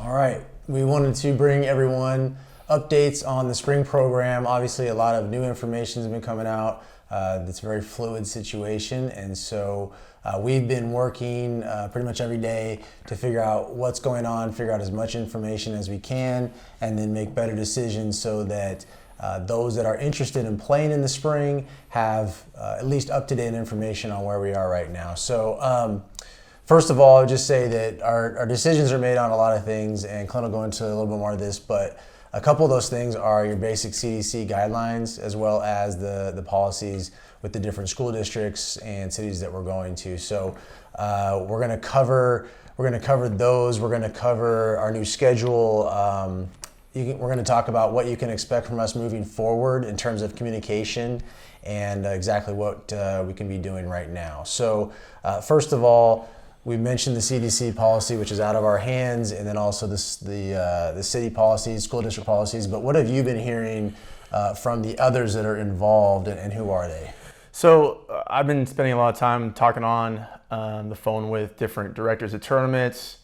All right. We wanted to bring everyone updates on the spring program. Obviously, a lot of new information has been coming out. It's a very fluid situation, and so we've been working pretty much every day to figure out what's going on, figure out as much information as we can, and then make better decisions so that those that are interested in playing in the spring have at least up-to-date information on where we are right now. So first of all, I'll just say that our decisions are made on a lot of things, and Clint will go into a little bit more of this, but a couple of those things are your basic CDC guidelines as well as the policies with the different school districts and cities that we're going to. So we're going to cover those. We're going to cover our new schedule. We're going to talk about what you can expect from us moving forward in terms of communication and exactly what we can be doing right now. So first of all, we mentioned the CDC policy, which is out of our hands, and then also the city policies, school district policies. But what have you been hearing from the others that are involved, and who are they? So I've been spending a lot of time talking on the phone with different directors of tournaments,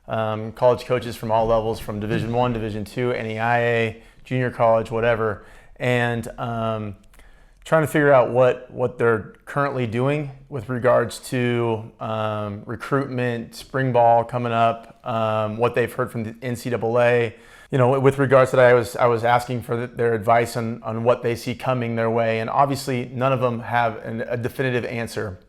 college coaches from all levels, from Division I, Division II, NEIA, junior college, whatever, and trying to figure out what they're currently doing with regards to recruitment, spring ball coming up, what they've heard from the NCAA. You know, with regards to that, I was asking for their advice on what they see coming their way, and obviously none of them have a definitive answer.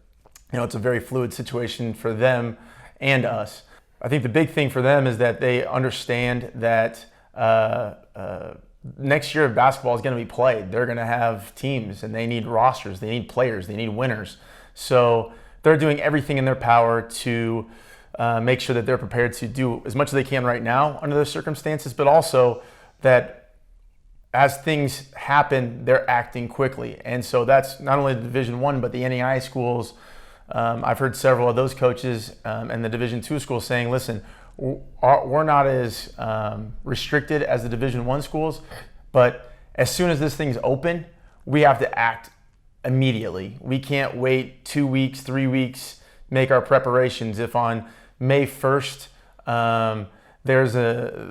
You know, it's a very fluid situation for them and us. I think the big thing for them is that they understand that next year basketball is going to be played. They're going to have teams, and they need rosters, they need players, they need winners. So they're doing everything in their power to make sure that they're prepared to do as much as they can right now under those circumstances, but also that as things happen, they're acting quickly. And so that's not only the Division I, but the NEI schools. I've heard several of those coaches and the Division II schools saying, listen, we're not as restricted as the Division I schools, but as soon as this thing's open, we have to act immediately. We can't wait 2 weeks, 3 weeks, make our preparations. If on May 1st there's the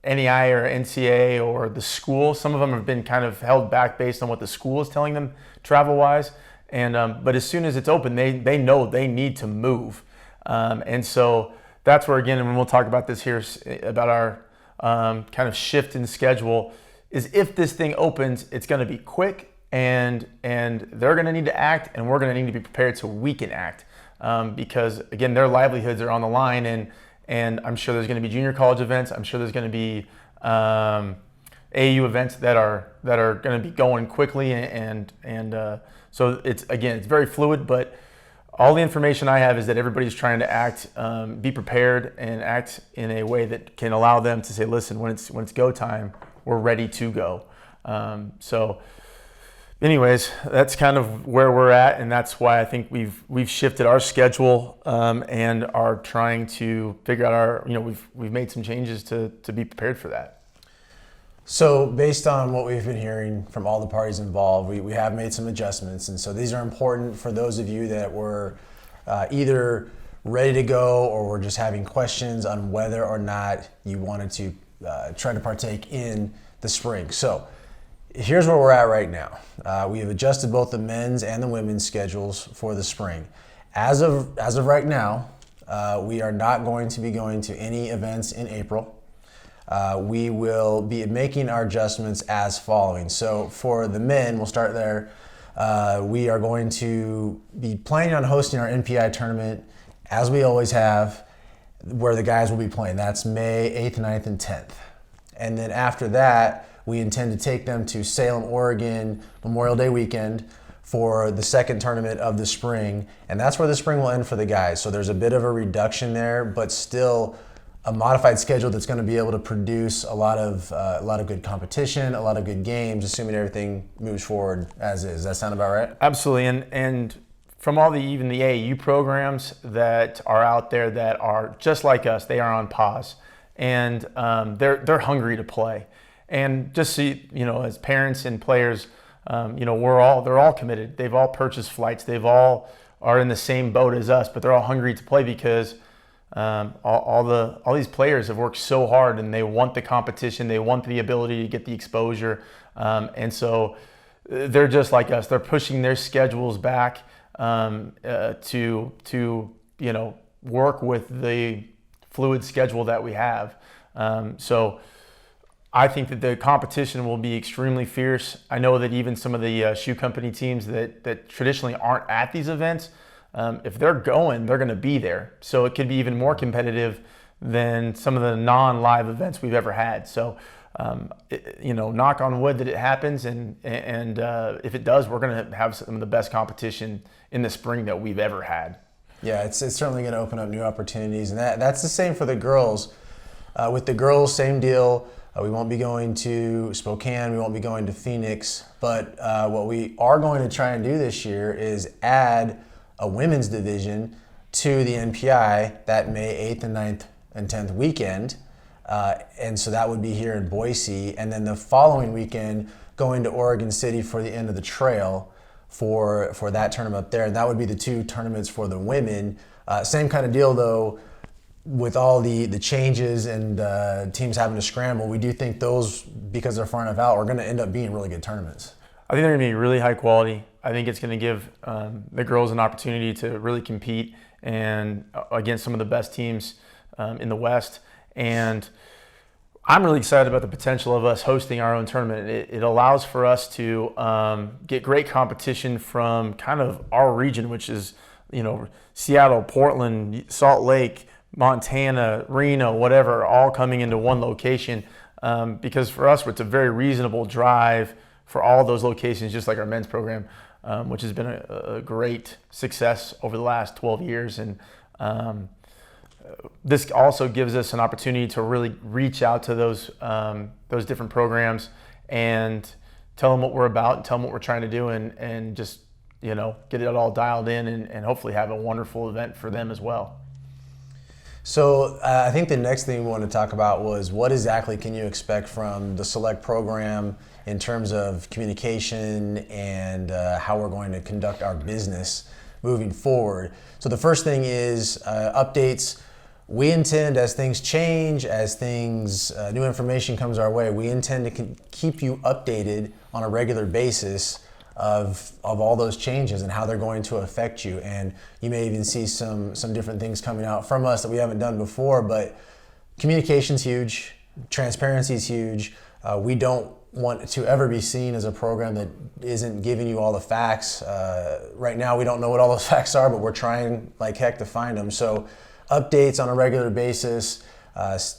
NEI or NCAA or the school, some of them have been kind of held back based on what the school is telling them travel-wise. And but as soon as it's open, they know they need to move. And so that's where, again, and we'll talk about this here, about our kind of shift in schedule, is if this thing opens, it's going to be quick, and they're going to need to act, and we're going to need to be prepared so we can act. Because, again, their livelihoods are on the line, and I'm sure there's going to be junior college events. I'm sure there's going to be AAU events that are going to be going quickly, and so it's very fluid, but all the information I have is that everybody's trying to act, be prepared, and act in a way that can allow them to say, listen, when it's go time, we're ready to go. So anyways, that's kind of where we're at, and that's why I think we've shifted our schedule and are trying to figure out we've made some changes to be prepared for that. So based on what we've been hearing from all the parties involved, we have made some adjustments. And so these are important for those of you that were either ready to go or were just having questions on whether or not you wanted to try to partake in the spring. So here's where we're at right now. We have adjusted both the men's and the women's schedules for the spring. As of right now, we are not going to be going to any events in April. We will be making our adjustments as following. So for the men, we'll start there. We are going to be planning on hosting our NPI tournament, as we always have, where the guys will be playing. That's May 8th, 9th, and 10th. And then after that, we intend to take them to Salem, Oregon, Memorial Day weekend for the second tournament of the spring. And that's where the spring will end for the guys. So there's a bit of a reduction there, but still a modified schedule that's going to be able to produce a lot of good competition, a lot of good games, assuming everything moves forward as is. Does that sound about right? Absolutely, and from all even the AAU programs that are out there that are just like us, they are on pause, and they're hungry to play. And just so as parents and players, they're all committed. They've all purchased flights. They've all are in the same boat as us, but they're all hungry to play because All these players have worked so hard, and they want the competition, they want the ability to get the exposure, and so they're just like us. They're pushing their schedules back to work with the fluid schedule that we have. So I think that the competition will be extremely fierce. I know that even some of the shoe company teams that traditionally aren't at these events, if they're going, they're going to be there. So it could be even more competitive than some of the non-live events we've ever had. So, knock on wood that it happens, and if it does, we're going to have some of the best competition in the spring that we've ever had. Yeah, it's certainly going to open up new opportunities, and that's the same for the girls. With the girls, same deal. We won't be going to Spokane, we won't be going to Phoenix, but what we are going to try and do this year is add a women's division to the NPI that May 8th and 9th and 10th weekend. And so that would be here in Boise, and then the following weekend going to Oregon City for the end of the trail for that tournament up there. And that would be the two tournaments for the women. Same kind of deal though, with all the changes and teams having to scramble. We do think those, because they're far enough out, are going to end up being really good tournaments. I think they're going to be really high quality. I think it's going to give the girls an opportunity to really compete and against some of the best teams in the West. And I'm really excited about the potential of us hosting our own tournament. It allows for us to get great competition from kind of our region, which is, Seattle, Portland, Salt Lake, Montana, Reno, whatever, all coming into one location. Because for us, it's a very reasonable drive for all those locations, just like our men's program, which has been a great success over the last 12 years. And this also gives us an opportunity to really reach out to those different programs and tell them what we're about and tell them what we're trying to do, and just get it all dialed in and hopefully have a wonderful event for them as well. So I think the next thing we wanted to talk about was what exactly can you expect from the Select program in terms of communication and how we're going to conduct our business moving forward. So the first thing is updates. We intend, as things change, as new information comes our way, we intend to keep you updated on a regular basis of all those changes and how they're going to affect you. And you may even see some different things coming out from us that we haven't done before, but communication's huge, transparency is huge. We don't want to ever be seen as a program that isn't giving you all the facts. Right now we don't know what all those facts are, but we're trying like heck to find them. So updates on a regular basis,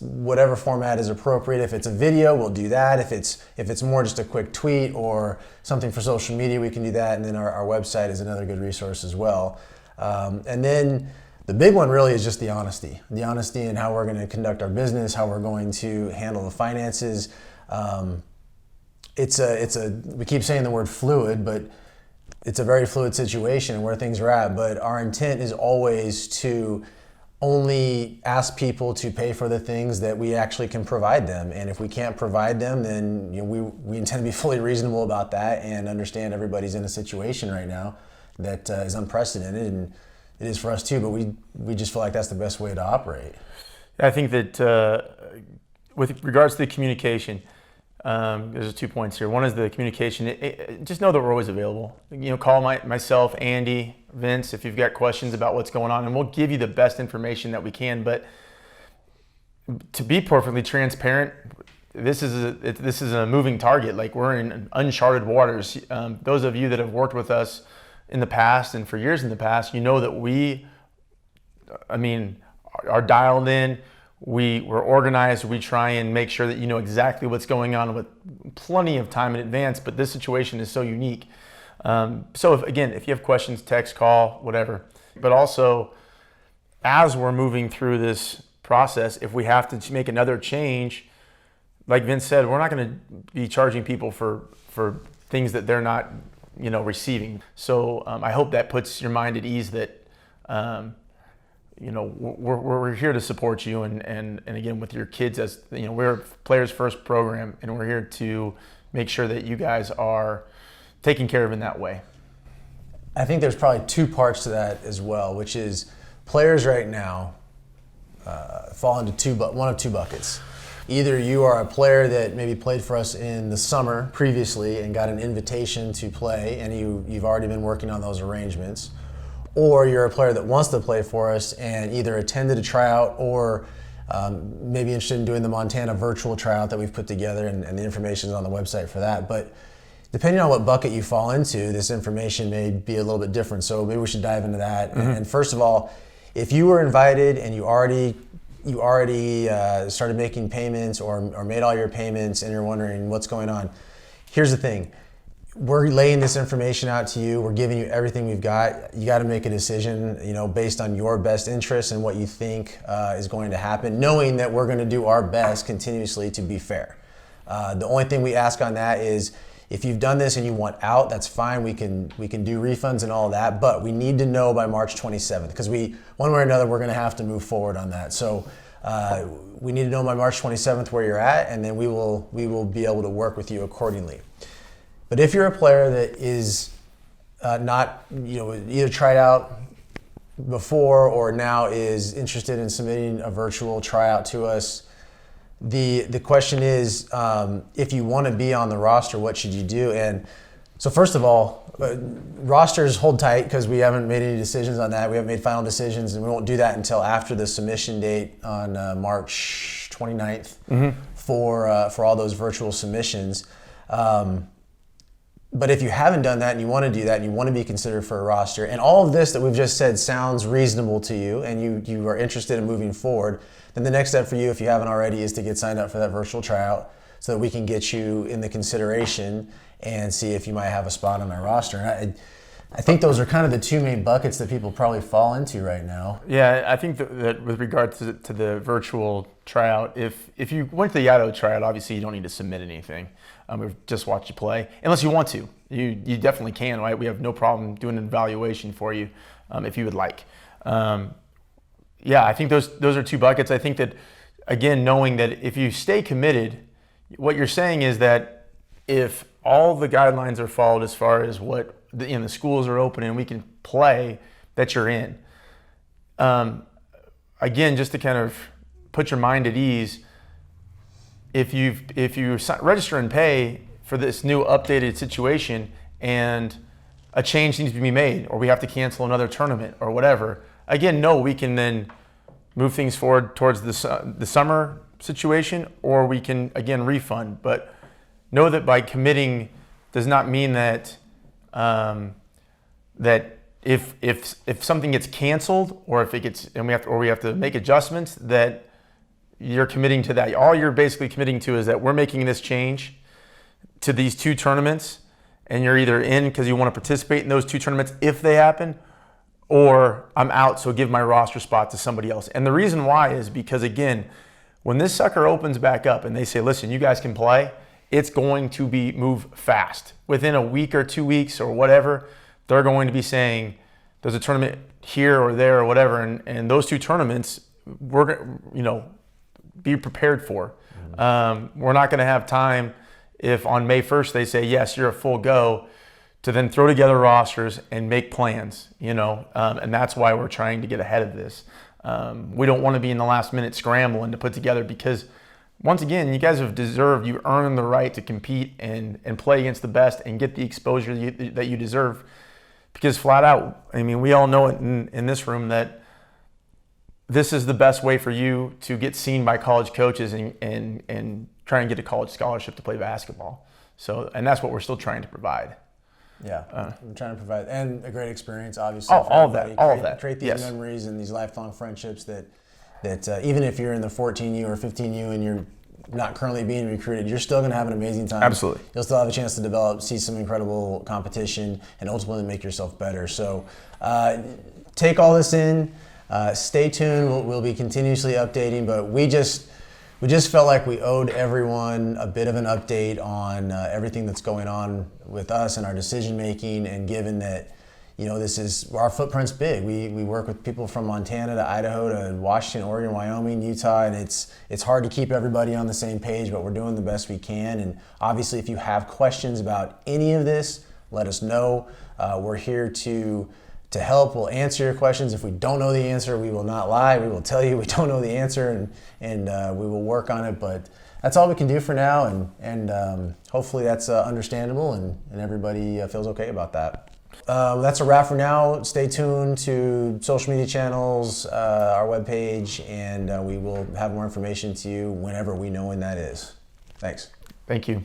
whatever format is appropriate. If it's a video, we'll do that. If it's more just a quick tweet or something for social media, we can do that. And then our website is another good resource as well. And then the big one really is just the honesty in how we're going to conduct our business, how we're going to handle the finances. We keep saying the word fluid, but it's a very fluid situation where things are at. But our intent is always to only ask people to pay for the things that we actually can provide them. And if we can't provide them, then we intend to be fully reasonable about that and understand everybody's in a situation right now that is unprecedented, and it is for us too, but we just feel like that's the best way to operate. I think that with regards to the communication, there's 2 points here. One is the communication. Just know that we're always available. Call myself, Andy, Vince, if you've got questions about what's going on, and we'll give you the best information that we can. But to be perfectly transparent, this is a moving target. Like, we're in uncharted waters. Those of you that have worked with us in the past and for years in the past, that we are dialed in. We're organized. We try and make sure that you know exactly what's going on with plenty of time in advance, but this situation is so unique. So if you have questions, text, call, whatever. But also, as we're moving through this process, if we have to make another change, like Vince said, we're not going to be charging people for things that they're not, receiving. So I hope that puts your mind at ease that, we're here to support you, and again, with your kids, as we're Players First program, and we're here to make sure that you guys are taken care of in that way. I think there's probably two parts to that as well, which is players right now fall into one of two buckets. Either you are a player that maybe played for us in the summer previously and got an invitation to play, and you've already been working on those arrangements, or you're a player that wants to play for us and either attended a tryout or maybe interested in doing the Montana virtual tryout that we've put together, and the information is on the website for that. But depending on what bucket you fall into, this information may be a little bit different. So maybe we should dive into that. Mm-hmm. And first of all, if you were invited and you already started making payments or made all your payments and you're wondering what's going on, here's the thing. We're laying this information out to you. We're giving you everything we've got. You got to make a decision, based on your best interests and what you think is going to happen, knowing that we're going to do our best continuously to be fair. The only thing we ask on that is if you've done this and you want out, that's fine. We can do refunds and all that, but we need to know by March 27th because one way or another, we're going to have to move forward on that. So we need to know by March 27th where you're at, and then we will be able to work with you accordingly. But if you're a player that is not, either tried out before or now is interested in submitting a virtual tryout to us, the question is, if you want to be on the roster, what should you do? And so first of all, rosters hold tight because we haven't made any decisions on that. We haven't made final decisions, and we won't do that until after the submission date on March 29th mm-hmm. for all those virtual submissions. But if you haven't done that and you want to do that and you want to be considered for a roster, and all of this that we've just said sounds reasonable to you and you are interested in moving forward, then the next step for you, if you haven't already, is to get signed up for that virtual tryout so that we can get you in the consideration and see if you might have a spot on our roster. And I think those are kind of the two main buckets that people probably fall into right now. Yeah, I think that with regard to the virtual tryout, if you went to the Idaho tryout, obviously you don't need to submit anything. We've just watched you play, unless you want to. You definitely can, right? We have no problem doing an evaluation for you if you would like. I think those are two buckets. I think that, again, knowing that if you stay committed, what you're saying is that if all the guidelines are followed as far as what the schools are open and we can play, that you're in. Again, just to kind of put your mind at ease, if you register and pay for this new updated situation and a change needs to be made, or we have to cancel another tournament or whatever, again, no, we can then move things forward towards the summer situation, or we can, again, refund. But know that by committing does not mean that that if something gets canceled or if it gets and we have to make adjustments, that you're committing to that. All you're basically committing to is that we're making this change to these two tournaments, and you're either in because you want to participate in those two tournaments if they happen, or I'm out, so give my roster spot to somebody else. And the reason why is because, again, when this sucker opens back up and they say, listen, you guys can play, it's going to be move fast. Within a week or 2 weeks or whatever, they're going to be saying there's a tournament here or there or whatever, and those two tournaments we're be prepared for. Mm-hmm. We're not going to have time if on May 1st they say yes, you're a full go, to then throw together rosters and make plans. And that's why we're trying to get ahead of this. We don't want to be in the last minute scrambling to put together, because once again, you guys have deserved, you earned the right to compete and play against the best and get the exposure that you deserve. Because flat out, we all know it in this room that this is the best way for you to get seen by college coaches and try and get a college scholarship to play basketball. So, and that's what we're still trying to provide. Yeah, I'm trying to provide, and a great experience, obviously. All that. Create these memories and these lifelong friendships that even if you're in the 14U or 15U and you're not currently being recruited, you're still going to have an amazing time. Absolutely. You'll still have a chance to develop, see some incredible competition, and ultimately make yourself better. So take all this in. Stay tuned. We'll be continuously updating, but we just felt like we owed everyone a bit of an update on everything that's going on with us and our decision making. And given that, this is our footprint's big. We work with people from Montana to Idaho to Washington, Oregon, Wyoming, Utah, and it's hard to keep everybody on the same page, but we're doing the best we can. And obviously, if you have questions about any of this, let us know. We're here to to help. We'll answer your questions. If we don't know the answer, we will not lie. We will tell you we don't know the answer, and we will work on it. But that's all we can do for now, and hopefully that's understandable, and everybody feels okay about that. That's a wrap for now. Stay tuned to social media channels, our webpage, and we will have more information to you whenever we know when that is. Thanks. Thank you.